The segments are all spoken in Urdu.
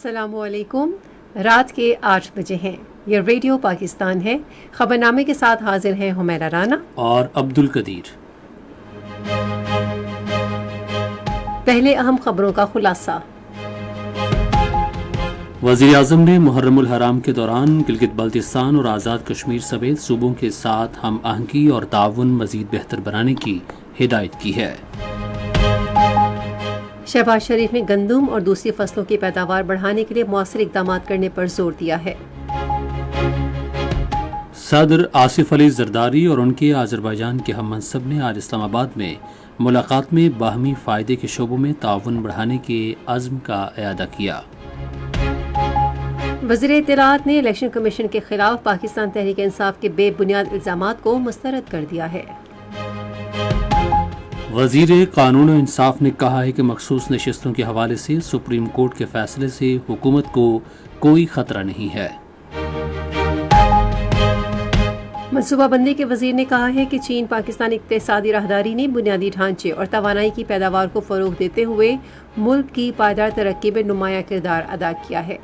السلام علیکم۔ رات کے 8 بجے ہیں۔ یہ ریڈیو پاکستان ہے۔ خبرنامے کے ساتھ حاضر ہیں حمیرہ رانا اور عبد القدیر۔ پہلے اہم خبروں کا خلاصہ۔ وزیر اعظم نے محرم الحرام کے دوران گلگت بلتستان اور آزاد کشمیر سمیت صوبوں کے ساتھ ہم آہنگی اور تعاون مزید بہتر بنانے کی ہدایت کی ہے۔ شہباز شریف نے گندم اور دوسری فصلوں کی پیداوار بڑھانے کے لیے مؤثر اقدامات کرنے پر زور دیا ہے۔ صدر آصف علی زرداری اور ان کے آذربائیجان کے ہم منصب نے آج اسلام آباد میں ملاقات میں باہمی فائدے کے شعبوں میں تعاون بڑھانے کے عزم کا اعادہ کیا۔ وزیر اطلاعات نے الیکشن کمیشن کے خلاف پاکستان تحریک انصاف کے بے بنیاد الزامات کو مسترد کر دیا ہے۔ وزیر قانون و انصاف نے کہا ہے کہ مخصوص نشستوں کے حوالے سے سپریم کورٹ کے فیصلے سے حکومت کو کوئی خطرہ نہیں ہے۔ منصوبہ بندی کے وزیر نے کہا ہے کہ چین پاکستان اقتصادی راہداری نے بنیادی ڈھانچے اور توانائی کی پیداوار کو فروغ دیتے ہوئے ملک کی پائیدار ترقی میں نمایاں کردار ادا کیا ہے۔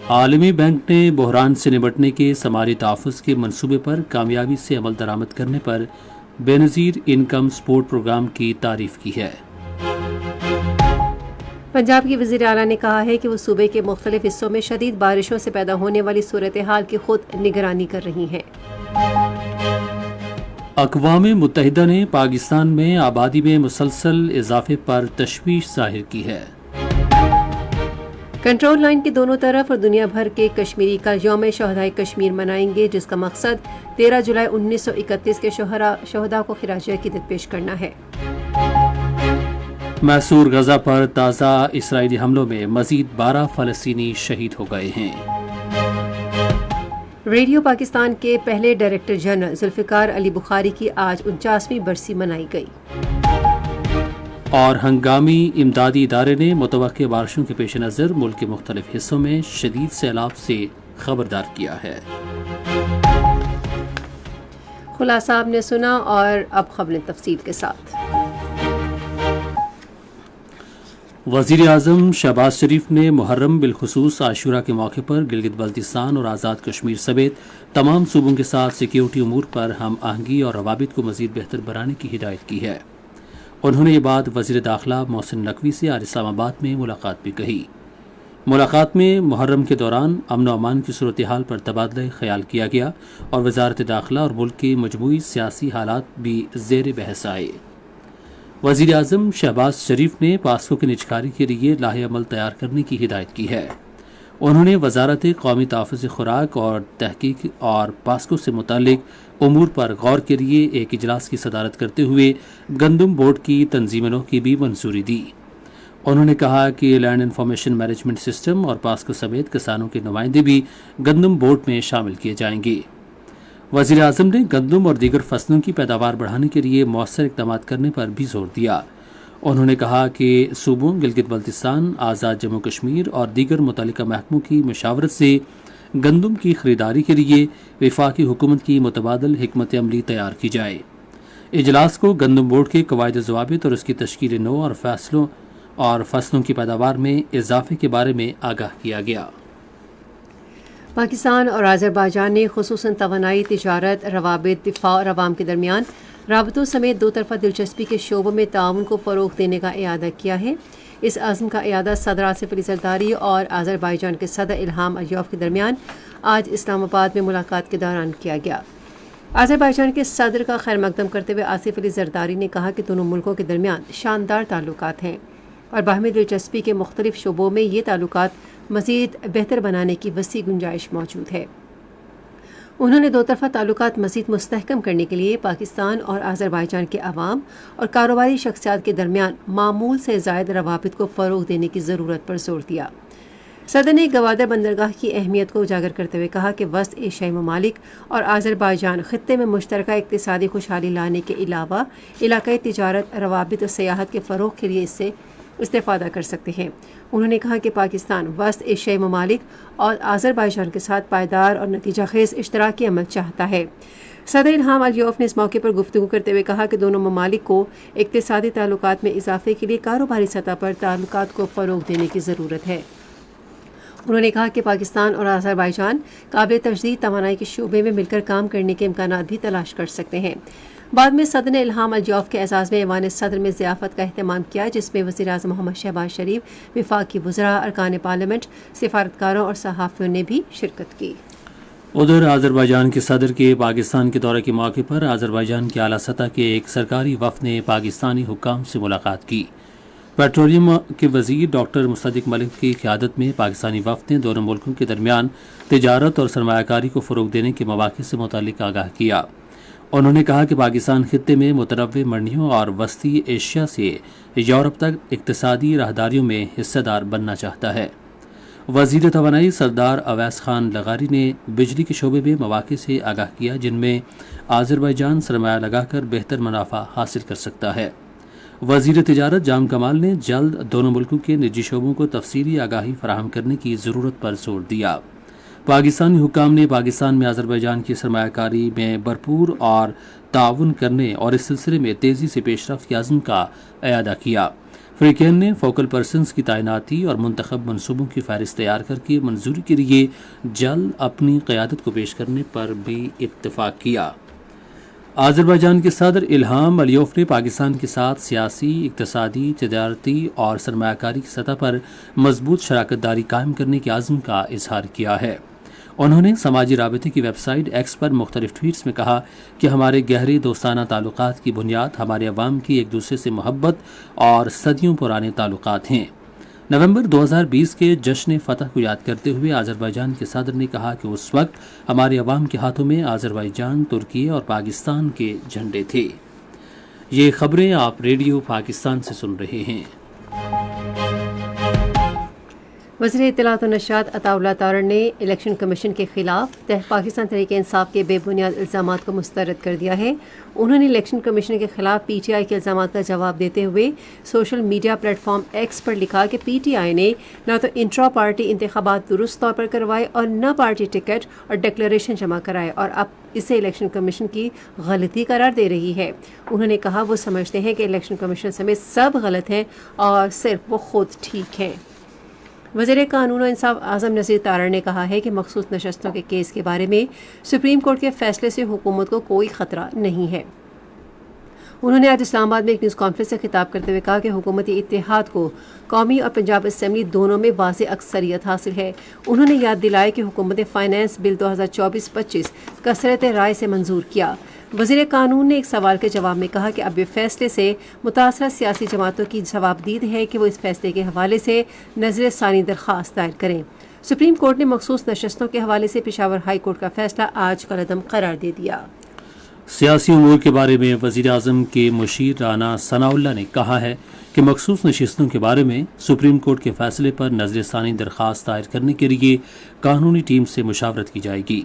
عالمی بینک نے بحران سے نمٹنے کے ثماری تحفظ کے منصوبے پر کامیابی سے عمل درآمد کرنے پر بے نظیر انکم سپورٹ پروگرام کی تعریف کی ہے۔ پنجاب کی وزیر اعلیٰ نے کہا ہے کہ وہ صوبے کے مختلف حصوں میں شدید بارشوں سے پیدا ہونے والی صورتحال کی خود نگرانی کر رہی ہیں۔ اقوام متحدہ نے پاکستان میں آبادی میں مسلسل اضافے پر تشویش ظاہر کی ہے۔ کنٹرول لائن کے دونوں طرف اور دنیا بھر کے کشمیری کا یوم شہدائے کشمیر منائیں گے، جس کا مقصد 13 جولائی 1931 کے شہداء کو خراج عقیدت پیش کرنا ہے۔ محصور غزہ پر تازہ اسرائیلی حملوں میں مزید 12 فلسطینی شہید ہو گئے ہیں۔ ریڈیو پاکستان کے پہلے ڈائریکٹر جنرل ذوالفقار علی بخاری کی آج 49ویں برسی منائی گئی۔ اور ہنگامی امدادی ادارے نے متوقع بارشوں کے پیش نظر ملک کے مختلف حصوں میں شدید سیلاب سے خبردار کیا ہے۔ خلاصہ آپ نے سنا، اور اب خبریں تفصیل کے ساتھ۔ وزیر اعظم شہباز شریف نے محرم بالخصوص عاشورہ کے موقع پر گلگت بلتستان اور آزاد کشمیر سمیت تمام صوبوں کے ساتھ سیکیورٹی امور پر ہم آہنگی اور روابط کو مزید بہتر بنانے کی ہدایت کی ہے۔ انہوں نے یہ بات وزیر داخلہ محسن نقوی سے آج اسلام آباد میں ملاقات بھی کہی۔ ملاقات میں محرم کے دوران امن و امان کی صورتحال پر تبادلہ خیال کیا گیا اور وزارت داخلہ اور ملک کے مجموعی سیاسی حالات بھی زیر بحث آئے۔ وزیر اعظم شہباز شریف نے پاسکو کی نجکاری کے لیے لاہ عمل تیار کرنے کی ہدایت کی ہے۔ انہوں نے وزارت قومی تحفظ خوراک اور تحقیق اور پاسکو سے متعلق امور پر غور کے لیے ایک اجلاس کی صدارت کرتے ہوئے گندم بورڈ کی تنظیموں کی بھی منظوری دی۔ انہوں نے کہا کہ لینڈ انفارمیشن مینجمنٹ سسٹم اور پاسکو سمیت کسانوں کے نمائندے بھی گندم بورڈ میں شامل کیے جائیں گے۔ وزیر اعظم نے گندم اور دیگر فصلوں کی پیداوار بڑھانے کے لیے مؤثر اقدامات کرنے پر بھی زور دیا۔ انہوں نے کہا کہ صوبوں گلگت بلتستان، آزاد جموں کشمیر اور دیگر متعلقہ محکموں کی مشاورت سے گندم کی خریداری کے لیے وفاقی حکومت کی متبادل حکمت عملی تیار کی جائے۔ اجلاس کو گندم بورڈ کے قواعد و ضوابط اور اس کی تشکیل نو اور فصلوں کی پیداوار میں اضافے کے بارے میں آگاہ کیا گیا۔ پاکستان اور آذربائیجان نے خصوصاً توانائی، تجارت، روابط، دفاع اور عوام کے درمیان رابطوں سمیت دو طرفہ دلچسپی کے شعبوں میں تعاون کو فروغ دینے کا اعادہ کیا ہے۔ اس عزم کا اعادہ صدر آصف علی زرداری اور آذربائیجان کے صدر الہام علیوف کے درمیان آج اسلام آباد میں ملاقات کے دوران کیا گیا۔ آذربائیجان کے صدر کا خیر مقدم کرتے ہوئے آصف علی زرداری نے کہا کہ دونوں ملکوں کے درمیان شاندار تعلقات ہیں اور باہمی دلچسپی کے مختلف شعبوں میں یہ تعلقات مزید بہتر بنانے کی وسیع گنجائش موجود ہے۔ انہوں نے دو طرفہ تعلقات مزید مستحکم کرنے کے لیے پاکستان اور آذربائیجان کے عوام اور کاروباری شخصیات کے درمیان معمول سے زائد روابط کو فروغ دینے کی ضرورت پر زور دیا۔ صدر نے گوادر بندرگاہ کی اہمیت کو اجاگر کرتے ہوئے کہا کہ وسط ایشیائی ممالک اور آذربائیجان خطے میں مشترکہ اقتصادی خوشحالی لانے کے علاوہ علاقائی تجارت، روابط اور سیاحت کے فروغ کے لیے اس سے استفادہ کر سکتے ہیں۔ انہوں نے کہا کہ پاکستان وسط ایشیائی ممالک اور آذربائیجان کے ساتھ پائیدار اور نتیجہ خیز اشتراکی عمل چاہتا ہے۔ صدر الہام الیوف نے اس موقع پر گفتگو کرتے ہوئے کہا کہ دونوں ممالک کو اقتصادی تعلقات میں اضافے کے لیے کاروباری سطح پر تعلقات کو فروغ دینے کی ضرورت ہے۔ انہوں نے کہا کہ پاکستان اور آذربائیجان قابل تجدید توانائی کے شعبے میں مل کر کام کرنے کے امکانات بھی تلاش کر سکتے ہیں۔ بعد میں صدر نے الہام الیوف کے اعزاز میں ایوان صدر میں ضیافت کا اہتمام کیا، جس میں وزیر اعظم محمد شہباز شریف، وفاقی وزراء، ارکان پارلیمنٹ، سفارتکاروں اور صحافیوں نے بھی شرکت کی۔ ادھر آذربائیجان کے صدر کے پاکستان کے دورے کے موقع پر آذربائیجان کے اعلیٰ سطح کے ایک سرکاری وفد نے پاکستانی حکام سے ملاقات کی۔ پیٹرولیم کے وزیر ڈاکٹر مصدق ملک کی قیادت میں پاکستانی وفد نے دونوں ملکوں کے درمیان تجارت اور سرمایہ کاری کو فروغ دینے کے مواقع سے متعلق آگاہ کیا۔ انہوں نے کہا کہ پاکستان خطے میں متنوع منڈیوں اور وسطی ایشیا سے یورپ تک اقتصادی راہداریوں میں حصہ دار بننا چاہتا ہے۔ وزیر توانائی سردار اویس خان لغاری نے بجلی کے شعبے میں مواقع سے آگاہ کیا جن میں آذربائیجان سرمایہ لگا کر بہتر منافع حاصل کر سکتا ہے۔ وزیر تجارت جام کمال نے جلد دونوں ملکوں کے نجی شعبوں کو تفصیلی آگاہی فراہم کرنے کی ضرورت پر زور دیا۔ پاکستانی حکام نے پاکستان میں آذربائیجان کی سرمایہ کاری میں بھرپور اور تعاون کرنے اور اس سلسلے میں تیزی سے پیش رفت کے عزم کا اعادہ کیا۔ فریقین نے فوکل پرسنز کی تعیناتی اور منتخب منصوبوں کی فہرست تیار کر کے منظوری کے لیے جلد اپنی قیادت کو پیش کرنے پر بھی اتفاق کیا۔ آذربائیجان کے صدر الہام الیوف نے پاکستان کے ساتھ سیاسی، اقتصادی، تجارتی اور سرمایہ کاری کی سطح پر مضبوط شراکت داری قائم کرنے کے عزم کا اظہار کیا ہے۔ انہوں نے سماجی رابطے کی ویب سائٹ ایکس پر مختلف ٹویٹس میں کہا کہ ہمارے گہرے دوستانہ تعلقات کی بنیاد ہمارے عوام کی ایک دوسرے سے محبت اور صدیوں پرانے تعلقات ہیں۔ نومبر 2020 کے جشن فتح کو یاد کرتے ہوئے آذربائیجان کے صدر نے کہا کہ اس وقت ہمارے عوام کے ہاتھوں میں آذربائیجان، ترکی اور پاکستان کے جھنڈے تھے۔ یہ خبریں آپ ریڈیو پاکستان سے سن رہے ہیں۔ وزیر اطلاعات و نشریات عطا اللہ تارڑ نے الیکشن کمیشن کے خلاف پاکستان تحریک انصاف کے بے بنیاد الزامات کو مسترد کر دیا ہے۔ انہوں نے الیکشن کمیشن کے خلاف پی ٹی آئی کے الزامات کا جواب دیتے ہوئے social media platform X پر لکھا کہ پی ٹی آئی نے نہ تو انٹرا پارٹی انتخابات درست طور پر کروائے اور نہ پارٹی ٹکٹ اور ڈکلیریشن جمع کرائے، اور اب اسے الیکشن کمیشن کی غلطی قرار دے رہی ہے۔ انہوں نے کہا وہ سمجھتے ہیں کہ الیکشن کمیشن سمیت سب غلط ہیں اور صرف وہ خود ٹھیک ہیں۔ وزیر قانون و انصاف اعظم نذیر تارڑ نے کہا ہے کہ مخصوص نشستوں کے کیس کے بارے میں سپریم کورٹ کے فیصلے سے حکومت کو کوئی خطرہ نہیں ہے۔ انہوں نے آج اسلام آباد میں ایک نیوز کانفرنس سے خطاب کرتے ہوئے کہا کہ حکومتی اتحاد کو قومی اور پنجاب اسمبلی دونوں میں واضح اکثریت حاصل ہے۔ انہوں نے یاد دلایا کہ حکومت نے فائنانس بل 2024-25 کثرت رائے سے منظور کیا۔ وزیر قانون نے ایک سوال کے جواب میں کہا کہ اب یہ فیصلے سے متاثرہ سیاسی جماعتوں کی جوابدید ہے کہ وہ اس فیصلے کے حوالے سے نظر ثانی درخواست دائر کریں۔ سپریم کورٹ نے مخصوص نشستوں کے حوالے سے پشاور ہائی کورٹ کا فیصلہ آج کالعدم قرار دے دیا۔ سیاسی امور کے بارے میں وزیر اعظم کے مشیر رانا ثناء اللہ نے کہا ہے کہ مخصوص نشستوں کے بارے میں سپریم کورٹ کے فیصلے پر نظر ثانی درخواست دائر کرنے کے لیے قانونی ٹیم سے مشاورت کی جائے گی۔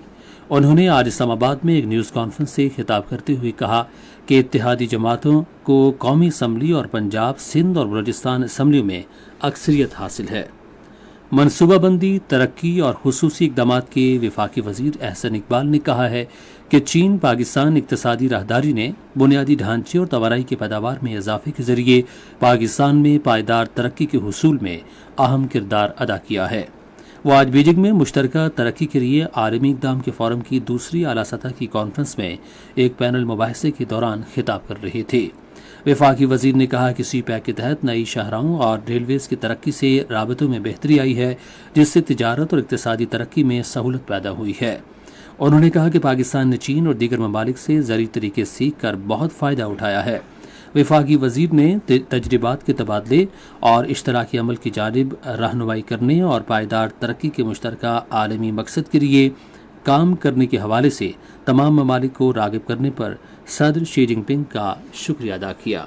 انہوں نے آج اسلام آباد میں ایک نیوز کانفرنس سے خطاب کرتے ہوئے کہا کہ اتحادی جماعتوں کو قومی اسمبلی اور پنجاب، سندھ اور بلوچستان اسمبلیوں میں اکثریت حاصل ہے۔ منصوبہ بندی، ترقی اور خصوصی اقدامات کے وفاقی وزیر احسن اقبال نے کہا ہے کہ چین پاکستان اقتصادی راہداری نے بنیادی ڈھانچے اور توانائی کی پیداوار میں اضافے کے ذریعے پاکستان میں پائیدار ترقی کے حصول میں اہم کردار ادا کیا ہے۔ وہ آج بیجنگ میں مشترکہ ترقی کے لیے عالمی اقدام کے فورم کی دوسری اعلیٰ سطح کی کانفرنس میں ایک پینل مباحثے کے دوران خطاب کر رہے تھے۔ وفاقی وزیر نے کہا کہ سی پیک کے تحت نئی شاہراہوں اور ریلویز کی ترقی سے رابطوں میں بہتری آئی ہے، جس سے تجارت اور اقتصادی ترقی میں سہولت پیدا ہوئی ہے۔ انہوں نے کہا کہ پاکستان نے چین اور دیگر ممالک سے زرعی طریقے سیکھ کر بہت فائدہ اٹھایا ہے۔ وفاقی وزیر نے تجربات کے تبادلے اور اشتراکی عمل کی جانب رہنمائی کرنے اور پائیدار ترقی کے مشترکہ عالمی مقصد کے لیے کام کرنے کے حوالے سے تمام ممالک کو راغب کرنے پر صدر شی جن پنگ کا شکریہ ادا کیا۔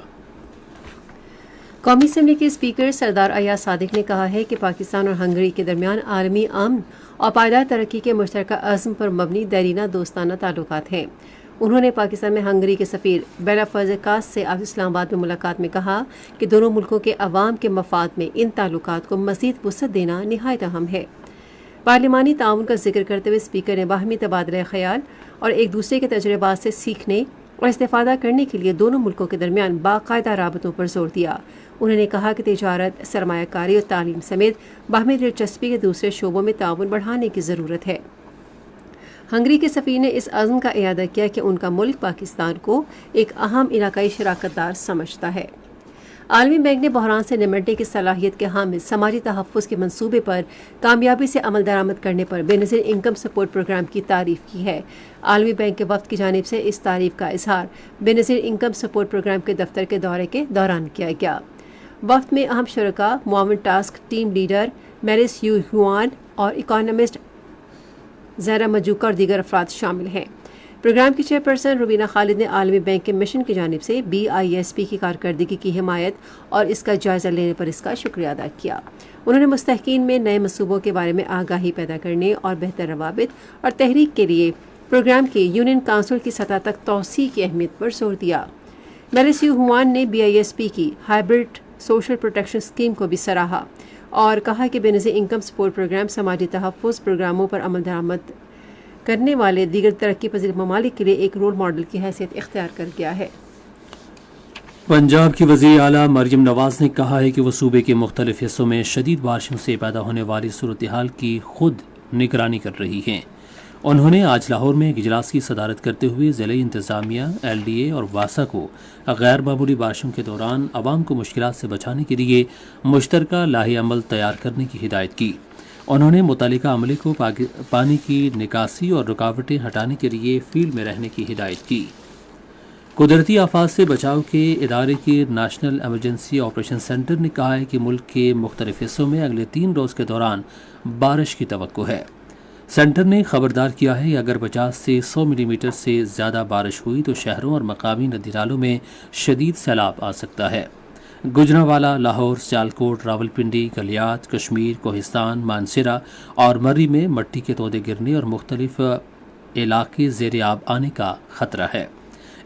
قومی اسمبلی کے اسپیکر سردار ایاز صادق نے کہا ہے کہ پاکستان اور ہنگری کے درمیان عالمی امن اور پائیدار ترقی کے مشترکہ عزم پر مبنی دیرینہ دوستانہ تعلقات ہیں۔ انہوں نے پاکستان میں ہنگری کے سفیر بیلا فازیکاس سے آج اسلام آباد میں ملاقات میں کہا کہ دونوں ملکوں کے عوام کے مفاد میں ان تعلقات کو مزید وسعت دینا نہایت اہم ہے۔ پارلیمانی تعاون کا ذکر کرتے ہوئے اسپیکر نے باہمی تبادلہ خیال اور ایک دوسرے کے تجربات سے سیکھنے اور استفادہ کرنے کے لیے دونوں ملکوں کے درمیان باقاعدہ رابطوں پر زور دیا۔ انہوں نے کہا کہ تجارت، سرمایہ کاری اور تعلیم سمیت باہمی دلچسپی کے دوسرے شعبوں میں تعاون بڑھانے کی ضرورت ہے۔ ہنگری کے سفیر نے اس عزم کا اعادہ کیا کہ ان کا ملک پاکستان کو ایک اہم علاقائی شراکت دار سمجھتا ہے۔ عالمی بینک نے بحران سے نمٹنے کی صلاحیت کے حامل سماجی تحفظ کے منصوبے پر کامیابی سے عمل درآمد کرنے پر بے نظیر انکم سپورٹ پروگرام کی تعریف کی ہے۔ عالمی بینک کے وفد کی جانب سے اس تعریف کا اظہار بے نظیر انکم سپورٹ پروگرام کے دفتر کے دورے کے دوران کیا گیا۔ وفد میں اہم شرکاء، معاون task team leader Marise you ہیوان اور اکانومسٹ زہرا مجوکا اور دیگر افراد شامل ہیں۔ پروگرام کی چیئرپرسن روبینہ خالد نے عالمی بینک کے مشن کی جانب سے BISP کی کارکردگی کی حمایت اور اس کا جائزہ لینے پر اس کا شکریہ ادا کیا۔ انہوں نے مستحقین میں نئے منصوبوں کے بارے میں آگاہی پیدا کرنے اور بہتر روابط اور تحریک کے لیے پروگرام کی یونین کونسل کی سطح تک توسیع کی اہمیت پر زور دیا۔ میریس یو ہیوان نے BISP کی ہائبرڈ سوشل پروٹیکشن اسکیم کو بھی سراہا اور کہا کہ بے نظیر انکم سپورٹ پروگرام سماجی تحفظ پروگراموں پر عمل درآمد کرنے والے دیگر ترقی پذیر ممالک کے لیے ایک رول ماڈل کی حیثیت اختیار کر گیا ہے۔ پنجاب کی وزیر اعلیٰ مریم نواز نے کہا ہے کہ وہ صوبے کے مختلف حصوں میں شدید بارشوں سے پیدا ہونے والی صورتحال کی خود نگرانی کر رہی ہیں۔ انہوں نے آج لاہور میں ایک اجلاس کی صدارت کرتے ہوئے ضلعی انتظامیہ، LDA اور واسا کو غیر معمولی بارشوں کے دوران عوام کو مشکلات سے بچانے کے لیے مشترکہ لاہی عمل تیار کرنے کی ہدایت کی۔ انہوں نے متعلقہ عملے کو پانی کی نکاسی اور رکاوٹیں ہٹانے کے لیے فیلڈ میں رہنے کی ہدایت کی۔ قدرتی آفات سے بچاؤ کے ادارے کے نیشنل ایمرجنسی آپریشن سینٹر نے کہا ہے کہ ملک کے مختلف حصوں میں اگلے 3 روز کے دوران بارش کی توقع ہے۔ سینٹر نے خبردار کیا ہے کہ اگر 50 سے 100 ملی میٹر سے زیادہ بارش ہوئی تو شہروں اور مقامی ندی نالوں میں شدید سیلاب آ سکتا ہے۔ گجرانوالہ، لاہور، سیالکوٹ، راولپنڈی، گلیات، کشمیر، کوہستان، مانسیرہ اور مری میں مٹی کے تودے گرنے اور مختلف علاقے زیر آب آنے کا خطرہ ہے۔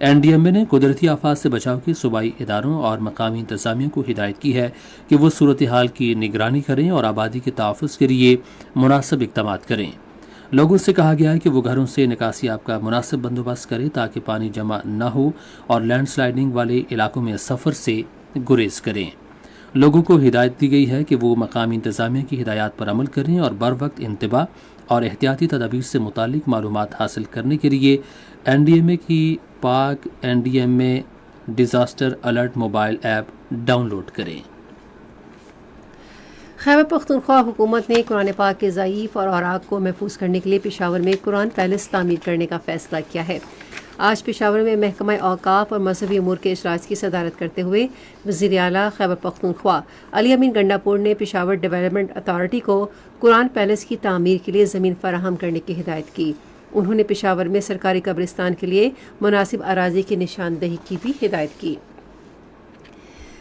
NDMA نے قدرتی آفات سے بچاؤ کے صوبائی اداروں اور مقامی انتظامیہ کو ہدایت کی ہے کہ وہ صورتحال کی نگرانی کریں اور آبادی کے تحفظ کے لیے مناسب اقدامات کریں۔ لوگوں سے کہا گیا ہے کہ وہ گھروں سے نکاسی آب کا مناسب بندوبست کریں تاکہ پانی جمع نہ ہو اور لینڈ سلائڈنگ والے علاقوں میں سفر سے گریز کریں۔ لوگوں کو ہدایت دی گئی ہے کہ وہ مقامی انتظامیہ کی ہدایات پر عمل کریں اور بر وقت انتباہ اور احتیاطی تدابیر سے متعلق معلومات حاصل کرنے کے لیے NDMA کی Pak NDMA disaster alert mobile app download کریں۔ خیبر پختونخوا حکومت نے قرآن پاک کے ضعیف اور اوراق کو محفوظ کرنے کے لیے پشاور میں قرآن پیلس تعمیر کرنے کا فیصلہ کیا ہے۔ آج پشاور میں محکمہ اوقاف اور مذہبی امور کے اجلاس کی صدارت کرتے ہوئے وزیر اعلیٰ خیبر پختونخوا علی امین گنڈاپور نے پشاور ڈیولپمنٹ اتھارٹی کو قرآن پیلس کی تعمیر کے لیے زمین فراہم کرنے کی ہدایت کی۔ انہوں نے پشاور میں سرکاری قبرستان کے لیے مناسب اراضی کی نشاندہی کی بھی ہدایت کی۔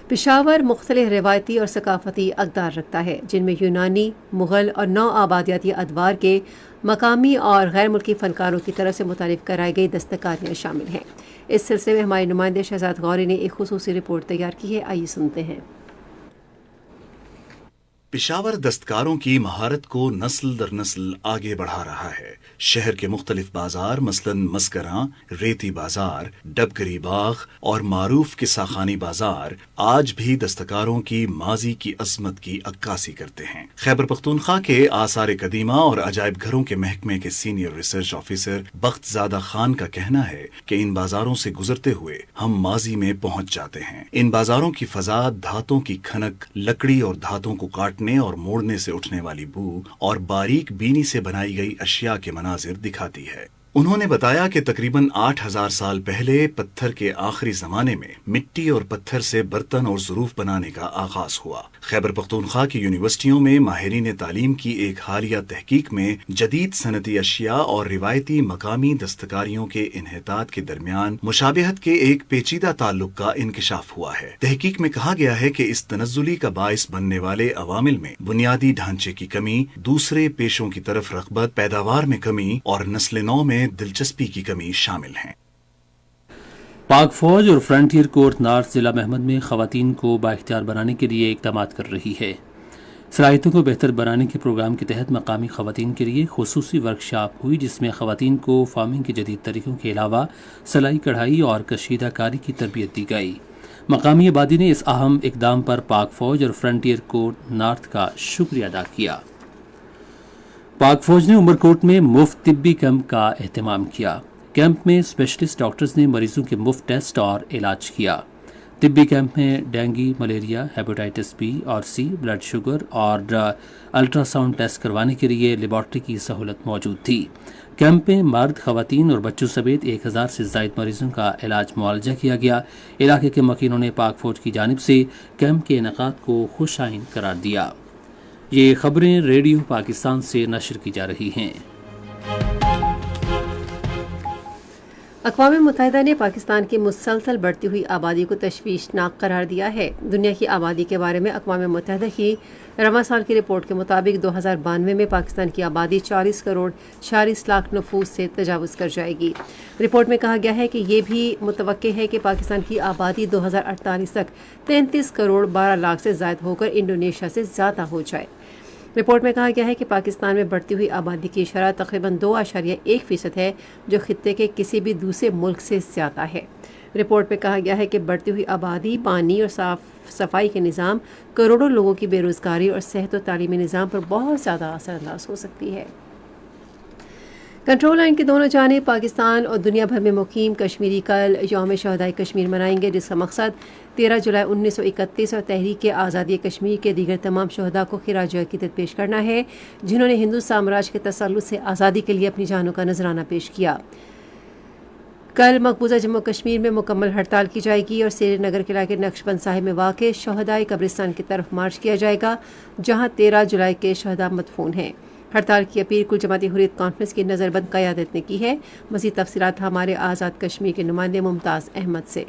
پشاور مختلف روایتی اور ثقافتی اقدار رکھتا ہے جن میں یونانی، مغل اور نو آبادیاتی ادوار کے مقامی اور غیر ملکی فنکاروں کی طرف سے متعارف کرائی گئی دستکاریاں شامل ہیں۔ اس سلسلے میں ہمارے نمائندے شہزاد غوری نے ایک خصوصی رپورٹ تیار کی ہے، آئیے سنتے ہیں۔ پشاور دستکاروں کی مہارت کو نسل در نسل آگے بڑھا رہا ہے۔ شہر کے مختلف بازار مثلاً مسکراں، ریتی بازار، ڈبگری باغ اور معروف قصہ خانی بازار آج بھی دستکاروں کی ماضی کی عظمت کی عکاسی کرتے ہیں۔ خیبر پختونخوا کے آثار قدیمہ اور عجائب گھروں کے محکمے کے سینئر ریسرچ آفیسر بخت زادہ خان کا کہنا ہے کہ ان بازاروں سے گزرتے ہوئے ہم ماضی میں پہنچ جاتے ہیں۔ ان بازاروں کی فضا دھاتوں کی کھنک، لکڑی اور دھاتوں کو کاٹنے اور موڑنے سے اٹھنے والی بو اور باریک بینی سے بنائی گئی اشیاء کے مناظر دکھاتی ہے۔ انہوں نے بتایا کہ تقریباً 8000 سال پہلے پتھر کے آخری زمانے میں مٹی اور پتھر سے برتن اور ظروف بنانے کا آغاز ہوا۔ خیبر پختونخوا کی یونیورسٹیوں میں ماہرین تعلیم کی ایک حالیہ تحقیق میں جدید صنعتی اشیاء اور روایتی مقامی دستکاریوں کے انحطاط کے درمیان مشابہت کے ایک پیچیدہ تعلق کا انکشاف ہوا ہے۔ تحقیق میں کہا گیا ہے کہ اس تنزلی کا باعث بننے والے عوامل میں بنیادی ڈھانچے کی کمی، دوسرے پیشوں کی طرف رغبت، پیداوار میں کمی اور نسل نو میں دلچسپی کی کمی شامل ہیں۔ پاک فوج اور فرنٹیئر کورٹ نارتھ ضلع مہمد میں خواتین کو بااختیار بنانے کے لیے اقدامات کر رہی ہے۔ صلاحیتوں کو بہتر بنانے کے پروگرام کے تحت مقامی خواتین کے لیے خصوصی ورکشاپ ہوئی، جس میں خواتین کو فارمنگ کے جدید طریقوں کے علاوہ سلائی کڑھائی اور کشیدہ کاری کی تربیت دی گئی۔ مقامی آبادی نے اس اہم اقدام پر پاک فوج اور فرنٹیئر کورٹ نارتھ کا شکریہ ادا کیا۔ پاک فوج نے عمرکوٹ میں مفت طبی کیمپ کا اہتمام کیا۔ کیمپ میں اسپیشلسٹ ڈاکٹرز نے مریضوں کے مفت ٹیسٹ اور علاج کیا۔ طبی کیمپ میں ڈینگی، ملیریا، ہیپاٹائٹس بی اور سی، بلڈ شوگر اور الٹرا ساؤنڈ ٹیسٹ کروانے کے لیے لیبارٹری کی سہولت موجود تھی۔ کیمپ میں مرد، خواتین اور بچوں سمیت 1000 سے زائد مریضوں کا علاج معالجہ کیا گیا۔ علاقے کے مکینوں نے پاک فوج کی جانب سے کیمپ کے انعقاد کو خوش آئند قرار دیا۔ یہ خبریں ریڈیو پاکستان سے نشر کی جا رہی ہیں۔ اقوام متحدہ نے پاکستان کی مسلسل بڑھتی ہوئی آبادی کو تشویشناک قرار دیا ہے۔ دنیا کی آبادی کے بارے میں اقوام متحدہ کی رواں سال کی رپورٹ کے مطابق 2092 میں پاکستان کی آبادی 40 کروڑ 46 لاکھ نفوس سے تجاوز کر جائے گی۔ رپورٹ میں کہا گیا ہے کہ یہ بھی متوقع ہے کہ پاکستان کی آبادی 2048 تک 33 کروڑ 12 لاکھ سے زائد ہو کر انڈونیشیا سے زیادہ ہو جائے۔ رپورٹ میں کہا گیا ہے کہ پاکستان میں بڑھتی ہوئی آبادی کی شرح تقریباً 2.1% ہے، جو خطے کے کسی بھی دوسرے ملک سے زیادہ ہے۔ رپورٹ میں کہا گیا ہے کہ بڑھتی ہوئی آبادی، پانی اور صاف صفائی کے نظام، کروڑوں لوگوں کی بے روزگاری اور صحت و تعلیمی نظام پر بہت زیادہ اثر انداز ہو سکتی ہے۔ کنٹرول لائن کی دونوں جانب پاکستان اور دنیا بھر میں مقیم کشمیری کل یوم شہدائے کشمیر منائیں گے، جس کا مقصد 13 جولائی 1931 اور تحریک آزادی کشمیر کے دیگر تمام شہداء کو خراج عقیدت پیش کرنا ہے، جنہوں نے ہندو سامراج کے تسلط سے آزادی کے لیے اپنی جانوں کا نذرانہ پیش کیا۔ کل مقبوضہ جموں کشمیر میں مکمل ہڑتال کی جائے گی اور سری نگر قلعہ کے نقش بند صاحب میں واقع شہدائے قبرستان کی طرف مارچ کیا جائے گا، جہاں 13 جولائی کے شہداء مدفون ہیں۔ ہڑتال کی اپیل کل جماعتی حریت کانفرنس کی نظر بند قیادت نے کی ہے۔ مزید تفصیلات ہمارے آزاد کشمیر کے نمائندے ممتاز احمد سے۔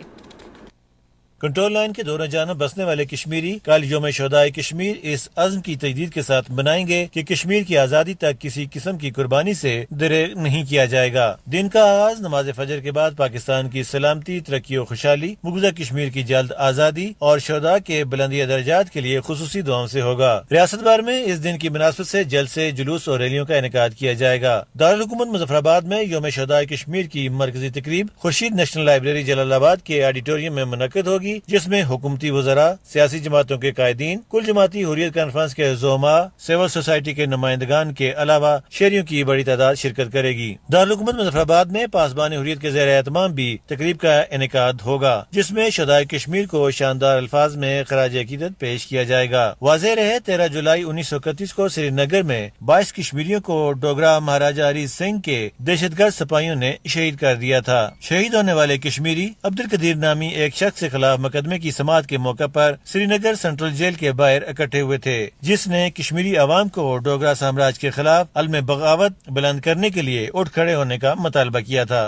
کنٹرول لائن کے دونوں جانب بسنے والے کشمیری کل یوم شہدائے کشمیر اس عزم کی تجدید کے ساتھ منائیں گے کہ کشمیر کی آزادی تک کسی قسم کی قربانی سے دریغ نہیں کیا جائے گا۔ دن کا آغاز نماز فجر کے بعد پاکستان کی سلامتی، ترقی و خوشحالی، مقبوضہ کشمیر کی جلد آزادی اور شہداء کے بلندی درجات کے لیے خصوصی دعاؤں سے ہوگا۔ ریاست بھر میں اس دن کی مناسبت سے جلسے، جلوس اور ریلیوں کا انعقاد کیا جائے گا۔ دارالحکومت مظفر آباد میں یوم شہدائے کشمیر کی مرکزی تقریب خورشید نیشنل لائبریری جلال آباد کے آڈیٹوریم میں منعقد ہوگی، جس میں حکومتی وزراء، سیاسی جماعتوں کے قائدین، کل جماعتی حریت کانفرنس کے زعماء، سول سوسائٹی کے نمائندگان کے علاوہ شہریوں کی بڑی تعداد شرکت کرے گی۔ دارالحکومت مظفر آباد میں پاسبان حریت کے زیر اہتمام بھی تقریب کا انعقاد ہوگا، جس میں شہدائے کشمیر کو شاندار الفاظ میں خراج عقیدت پیش کیا جائے گا۔ واضح رہے 13 جولائی 1931 کو سری نگر میں 22 کشمیریوں کو ڈوگرا مہاراجہ ہری سنگھ کے دہشت گرد سپاہیوں نے شہید کر دیا تھا۔ شہید ہونے والے کشمیری عبدالقدیر نامی ایک شخص کے خلاف مقدمے کی سماعت کے موقع پر سری نگر سینٹرل جیل کے باہر اکٹھے ہوئے تھے، جس نے کشمیری عوام کو ڈوگرا سامراج کے خلاف علم بغاوت بلند کرنے کے لیے اٹھ کھڑے ہونے کا مطالبہ کیا تھا۔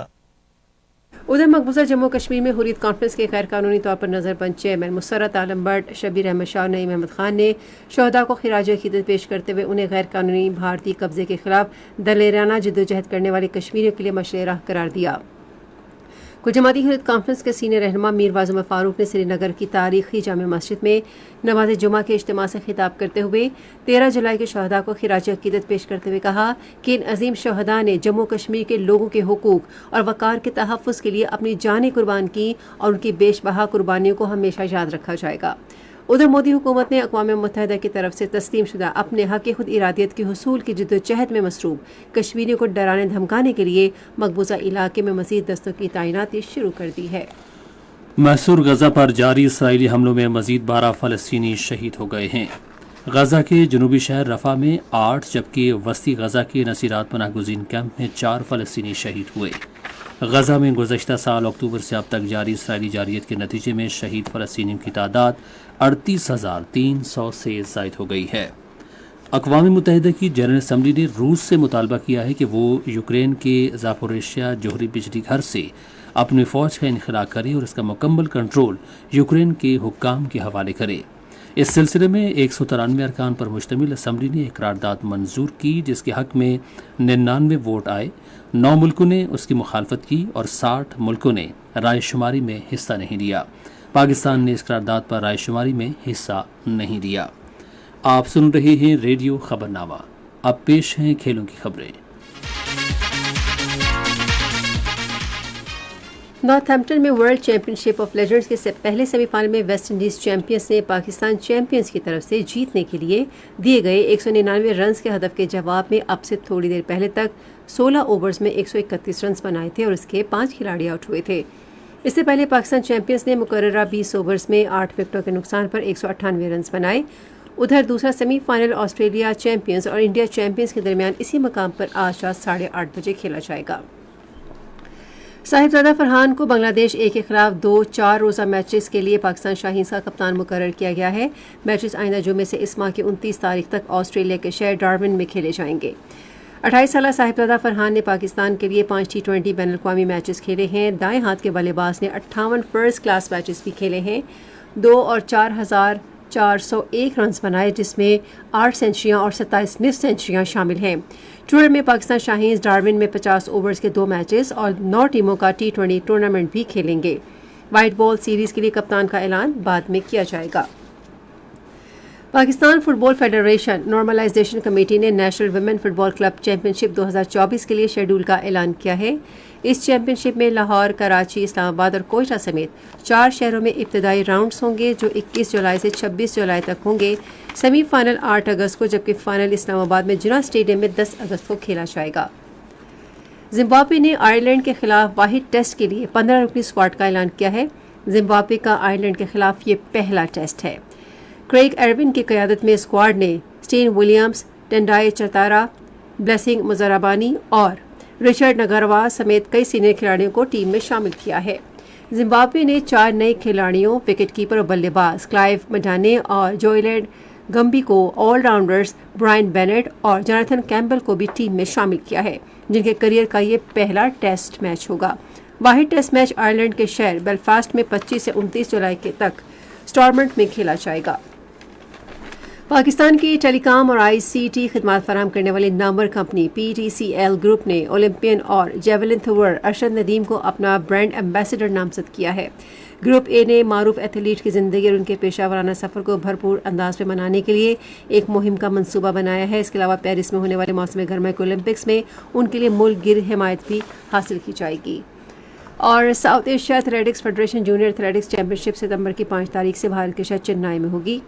ادھر مقبوضہ جموں کشمیر میں حریت کانفرنس کے غیر قانونی طور پر نظر بند چیئرمین مسرت عالم بٹ، شبیر احمد شاہ اور نعیم احمد خان نے شہداء کو خراج عقیدت پیش کرتے ہوئے انہیں غیر قانونی بھارتی قبضے کے خلاف دلیرانہ جدوجہد کرنے والے کشمیریوں کے لیے مشعل راہ قرار دیا۔ کل جماعتی حریت کانفرنس کے سینئر رہنما میر واعظ عمر فاروق نے سری نگر کی تاریخی جامع مسجد میں نماز جمعہ کے اجتماع سے خطاب کرتے ہوئے 13 جولائی کے شہداء کو خراج عقیدت پیش کرتے ہوئے کہا کہ ان عظیم شہداء نے جموں کشمیر کے لوگوں کے حقوق اور وقار کے تحفظ کے لیے اپنی جانیں قربان کی اور ان کی بیش بہا قربانیوں کو ہمیشہ یاد رکھا جائے گا۔ ادھر مودی حکومت نے اقوام متحدہ کی طرف سے تسلیم شدہ اپنے حق خود ارادیت کے حصول کی جدوجہد میں مصروف کشمیریوں کو ڈرانے دھمکانے کے لیے مقبوضہ علاقے میں مزید دستوں کی تعیناتی شروع کر دی ہے۔ محصور غزہ پر جاری اسرائیلی حملوں میں مزید 12 فلسطینی شہید ہو گئے ہیں۔ غزہ کے جنوبی شہر رفح میں 8 جبکہ وسطی غزہ کے نصیرات پناہ گزین کیمپ میں 4 فلسطینی شہید ہوئے۔ غزہ میں گزشتہ سال اکتوبر سے اب تک جاری اسرائیلی جارحیت کے نتیجے میں شہید فلسطینیوں کی تعداد 38,300 سے زائد ہو گئی ہے۔ اقوام متحدہ کی جنرل اسمبلی نے روس سے مطالبہ کیا ہے کہ وہ یوکرین کے زاپوریشیا جوہری بجلی گھر سے اپنی فوج کا انخلاء کرے اور اس کا مکمل کنٹرول یوکرین کے حکام کے حوالے کرے۔ اس سلسلے میں 193 ارکان پر مشتمل اسمبلی نے ایک قرارداد منظور کی، جس کے حق میں 99 ووٹ آئے۔ 9 ملکوں نے اس کی مخالفت کی اور 60 ملکوں نے رائے شماری میں حصہ نہیں لیا۔ پاکستان نے اس قرارداد پر رائے شماری میں حصہ نہیں لیا۔ آپ سن رہے ہیں ریڈیو خبرنامہ۔ اب پیش ہیں کھیلوں کی خبریں۔ نارتھ ہیمپٹن میں world champion ship of legends کے پہلے سیمی فائنل میں ویسٹ انڈیز چیمپئنز نے پاکستان چیمپئنز کی طرف سے جیتنے کے لیے دیے گئے 199 رنز کے ہدف کے جواب میں اب سے تھوڑی دیر پہلے تک 16 اوورز میں 131 رنز بنائے تھے اور اس کے 5 کھلاڑی آؤٹ ہوئے تھے۔ اس سے پہلے پاکستان چیمپئنز نے مقررہ 20 اوورز میں 8 وکٹوں کے نقصان پر 198 رنز بنائے۔ ادھر دوسرا سیمی فائنل آسٹریلیا چیمپئنز اور انڈیا چیمپئنز کے درمیان اسی مقام پر آج رات 8:30 بجے کھیلا جائے گا۔ صاحبزادہ فرحان کو بنگلہ دیش اے کے خلاف 2 4 روزہ میچز کے لیے پاکستان شاہینز کا کپتان مقرر کیا گیا ہے۔ میچز آئندہ جمعے سے اس ماہ کی 29 تاریخ تک آسٹریلیا کے شہر ڈارون میں کھیلے جائیں گے۔ 28 سالہ صاحبزادہ فرحان نے پاکستان کے لیے 5 T20 بین الاقوامی میچز کھیلے ہیں۔ دائیں ہاتھ کے بلے باز نے 58 فرسٹ کلاس میچز بھی کھیلے ہیں، 2 اور 4,401 رنز بنائے، جس میں 8 سینچریاں اور 27 نصف سینچریاں شامل ہیں۔ ٹور میں پاکستان شاہینز ڈارون میں 50 اوورز کے 2 میچز اور 9 ٹیموں کا T20 ٹورنامنٹ بھی کھیلیں گے۔ وائٹ بال سیریز کے لیے کپتان کا اعلان بعد میں کیا جائے گا۔ پاکستان فٹ بال فیڈریشن نارملائزیشن کمیٹی نے نیشنل ویمن فٹ بال کلب چیمپئن شپ 2024 کے لیے شیڈول کا اعلان کیا ہے۔ اس چیمپئن شپ میں لاہور، کراچی، اسلام آباد اور کوئٹہ سمیت 4 شہروں میں ابتدائی راؤنڈز ہوں گے جو 21 جولائی سے 26 جولائی تک ہوں گے۔ سیمی فائنل 8 اگست کو جبکہ فائنل اسلام آباد میں جناح اسٹیڈیم میں 10 اگست کو کھیلا جائے گا۔ زمبابوے نے آئرلینڈ کے خلاف واحد ٹیسٹ کے لیے 15 رکنی اسکواڈ کا اعلان کیا ہے۔ زمبابوے کا آئرلینڈ کے خلاف یہ پہلا ٹیسٹ ہے۔ کریگ ایروین کی قیادت میں اسکواڈ نے سٹین ولیمز، ٹینڈائی چتارا، بلیسنگ مزرابانی اور رچرڈ نگاروا سمیت کئی سینئر کھلاڑیوں کو ٹیم میں شامل کیا ہے۔ زمبابوے نے 4 نئے کھلاڑیوں وکٹ کیپر اور بلے باز کلائیو مڈانے اور جوئلیڈ گمبی کو، آل راؤنڈرز برائن بینٹ اور جوناتھن کیمبل کو بھی ٹیم میں شامل کیا ہے، جن کے کیریئر کا یہ پہلا ٹیسٹ میچ ہوگا۔ واحد ٹیسٹ میچ آئرلینڈ کے شہر بیلفاسٹ میں 25 سے 29 جولائی کے تک اسٹارمنٹ میں کھیلا جائے گا۔ پاکستان کی ٹیلی کام اور ICT خدمات فراہم کرنے والی نامور کمپنی PTCL گروپ نے اولمپئن اور جیولن تھرور ارشد ندیم کو اپنا برانڈ ایمبیسڈر نامزد کیا ہے۔ گروپ اے نے معروف ایتھلیٹ کی زندگی اور ان کے پیشہ ورانہ سفر کو بھرپور انداز میں منانے کے لیے ایک مہم کا منصوبہ بنایا ہے۔ اس کے علاوہ پیرس میں ہونے والے موسم گرما کے اولمپکس میں ان کے لیے ملک گیر حمایت بھی حاصل کی جائے گی۔ اور South Asia athletics federation junior athletics championship ستمبر کی 5 تاریخ سے بھارت کے شہر چنئی میں ہوگی۔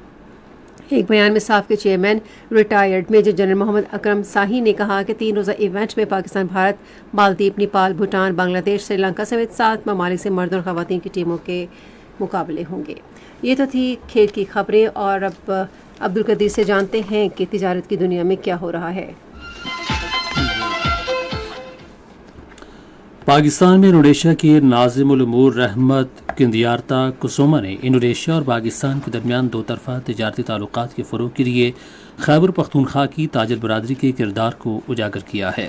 ایک بیان میں صاف کے چیئرمین ریٹائرڈ میجر جنرل محمد اکرم ساہی نے کہا کہ 3 روزہ ایونٹ میں پاکستان، بھارت، مالدیپ، نیپال، بھوٹان، بنگلہ دیش، سری لنکا سمیت 7 ممالک سے مرد اور خواتین کی ٹیموں کے مقابلے ہوں گے۔ یہ تو تھی کھیل کی خبریں، اور اب عبدالقدیر سے جانتے ہیں کہ تجارت کی دنیا میں کیا ہو رہا ہے۔ پاکستان میں انڈونیشیا کے ناظم الامور رحمت کندیارتا کسوما نے انڈونیشیا اور پاکستان کے درمیان 2 طرفہ تجارتی تعلقات کے فروغ کے لیے خیبر پختونخوا کی تاجر برادری کے کردار کو اجاگر کیا ہے۔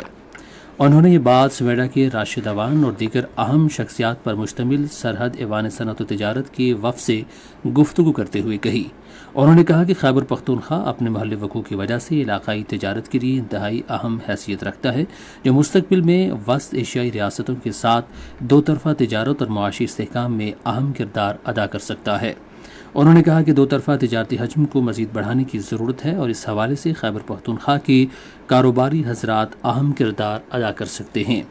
انہوں نے یہ بات سویڈا کے راشد اوان اور دیگر اہم شخصیات پر مشتمل سرحد ایوان صنعت و تجارت کے وفد سے گفتگو کرتے ہوئے کہی۔ انہوں نے کہا کہ خیبر پختونخوا اپنے محل وقوع کی وجہ سے علاقائی تجارت کے لیے انتہائی اہم حیثیت رکھتا ہے، جو مستقبل میں وسط ایشیائی ریاستوں کے ساتھ 2 طرفہ تجارت اور معاشی استحکام میں اہم کردار ادا کر سکتا ہے۔ انہوں نے کہا کہ 2 طرفہ تجارتی حجم کو مزید بڑھانے کی ضرورت ہے اور اس حوالے سے خیبر پختونخوا کے کاروباری حضرات اہم کردار ادا کر سکتے ہیں۔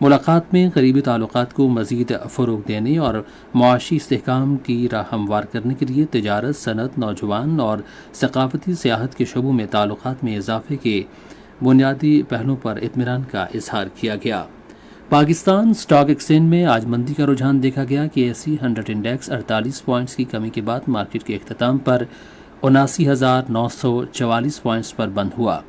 ملاقات میں قریبی تعلقات کو مزید فروغ دینے اور معاشی استحکام کی راہ ہموار کرنے کے لیے تجارت، صنعت، نوجوان اور ثقافتی سیاحت کے شعبوں میں تعلقات میں اضافے کے بنیادی پہلوؤں پر اطمینان کا اظہار کیا گیا۔ پاکستان سٹاک ایکسچینج میں آج مندی کا رجحان دیکھا گیا کہ ایسی 100 انڈیکس 48 پوائنٹس کی کمی کے بعد مارکیٹ کے اختتام پر 79,944 پوائنٹس پر بند ہوا۔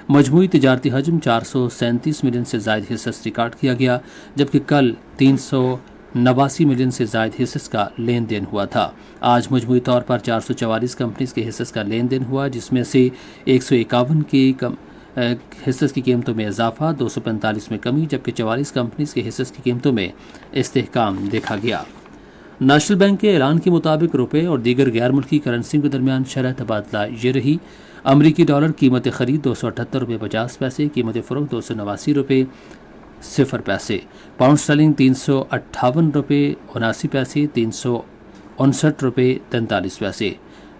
مجموعی تجارتی حجم 437 ملین سے زائد حصص ریکارڈ کیا گیا، جبکہ کل 389 ملین سے زائد حصص کا لین دین ہوا تھا۔ آج مجموعی طور پر 444 کمپنیز کے حصص کا لین دین ہوا، جس میں سے 151 کی حصص کی قیمتوں میں اضافہ، 245 میں کمی، جبکہ 44 کمپنیز کے حصص کی قیمتوں میں استحکام دیکھا گیا۔ نیشنل بینک کے اعلان کے مطابق روپے اور دیگر غیر ملکی کرنسیوں کے درمیان شرح تبادلہ یہ رہی: امریکی ڈالر قیمت خرید 278.50 روپے، قیمت فروخت 289.0 روپے، پاؤنڈ اسٹرلنگ 358.79 روپے، 359.43 روپے،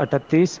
38,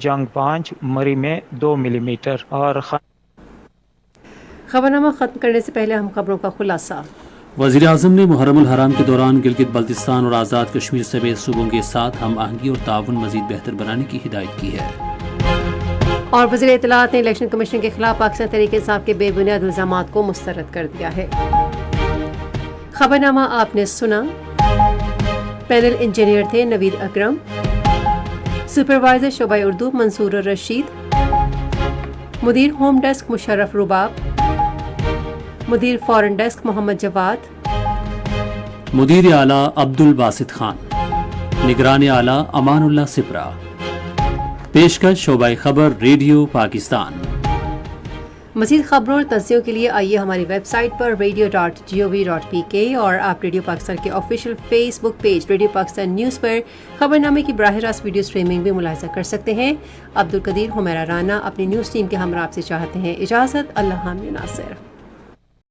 جنگ 5, مری میں 2 ملی میٹر. اور خبرنامہ ختم کرنے سے پہلے ہم خبروں کا خلاصہ. وزیر اعظم نے محرم الحرام کے دوران گلگت بلتستان اور آزاد کشمیر سمیت صوبوں کے ساتھ ہم آہنگی اور تعاون مزید بہتر بنانے کی ہدایت کی ہے. اور وزیر اطلاعات نے الیکشن کمیشن کے خلاف پاکستان تحریک انصاف کے بے بنیاد الزامات کو مسترد کر دیا ہے. خبرنامہ آپ نے سنا. پینل انجینئر تھے نوید اکرم، سپروائزر شعبہ اردو منصور الرشید، مدیر ہوم ڈیسک مشرف رباب، مدیر فورن ڈیسک محمد جواد، مدیر اعلیٰ عبد الباسط خان، نگران اعلیٰ امان اللہ سپرا. پیشکش شعبہ خبر ریڈیو پاکستان. مزید خبروں اور تجزیوں کے لیے آئیے ہماری ویب سائٹ پر radio.gov.pk اور آپ ریڈیو پاکستان کے آفیشیل فیس بک پیج ریڈیو پاکستان نیوز پر خبر نامے کی براہ راست ویڈیو اسٹریمنگ بھی ملاحظہ کر سکتے ہیں. عبدالقدیر حمیرہ رانا اپنی نیوز ٹیم کے ہمراہ آپ سے چاہتے ہیں اجازت. اللہ حافظ ناصر.